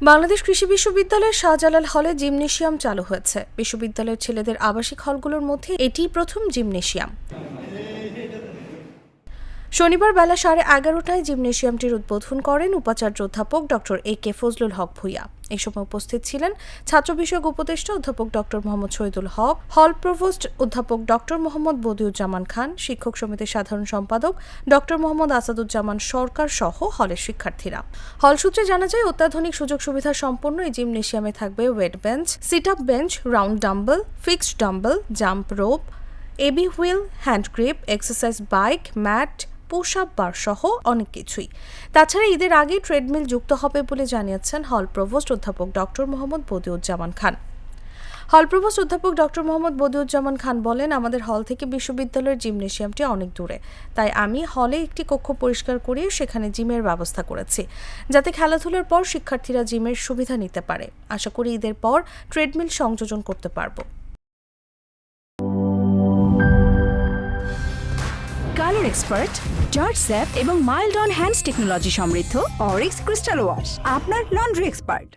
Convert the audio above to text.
বাংলাদেশ কৃষি বিশ্ববিদ্যালয়ের শাহজালাল হলে জিমনেশিয়াম চালু হয়েছে। বিশ্ববিদ্যালয়ের ছেলেদের আবাসিক হলগুলোর মধ্যে এটিই প্রথম জিমনেশিয়াম। শনিবার বেলা 11:30টায় জিমনেশিয়ামটির উদ্বোধন করেন উপাচার্য অধ্যাপক ডক্টর এ.কে. ফজলুল হক ভূঁইয়া। এই সময় উপস্থিত ছিলেন ছাত্র বিষয়ক উপদেষ্টা অধ্যাপক ডক্টর মোহাম্মদ শহীদুল হক, হল প্রভোস্ট অধ্যাপক ডক্টর মোহাম্মদ বদিউজ্জামান খান, শিক্ষক সমিতির সাধারণ সম্পাদক ডক্টর মোহাম্মদ আসাদুজ্জামান সরকার সহ হলের শিক্ষার্থীরা। হল সূত্রে জানা যায়, অত্যাধুনিক সুযোগ সুবিধা সম্পন্ন এই জিমনেশিয়ামে থাকবে weight bench, sit up bench, round dumbbell, fixed dumbbell, jump rope, AB wheel, hand grip, exercise bike, mat, push up bar সহ অনেক কিছুই। তাছাড়া ঈদের আগে ট্রেডমিল যুক্ত হবে বলে জানিয়েছেন হল প্রভোস্ট অধ্যাপক ডক্টর মোহাম্মদ বদিউজ্জামান খান। হল প্রভোস্ট অধ্যাপক ডক্টর মোহাম্মদ বদিউজ্জামান খান বলেন, আমাদের হল থেকে বিশ্ববিদ্যালয়ের জিমনেশিয়ামটি অনেক দূরে, তাই আমি হলে একটি কক্ষ পরিষ্কার করিয়ে সেখানে জিমের ব্যবস্থা করেছি, যাতে খেলাধুলার পর শিক্ষার্থীরা জিমের সুবিধা নিতে পারে। আশা করি ঈদের পর ট্রেডমিল সংযোজন করতে পারবো। কালার এক্সপার্ট, জর্জ স্যাপ এবং মাইল্ড অন হ্যান্ডস টেকনোলজি সমৃদ্ধ অরিক্স ক্রিস্টাল ওয়াশ আপনার লন্ড্রি এক্সপার্ট।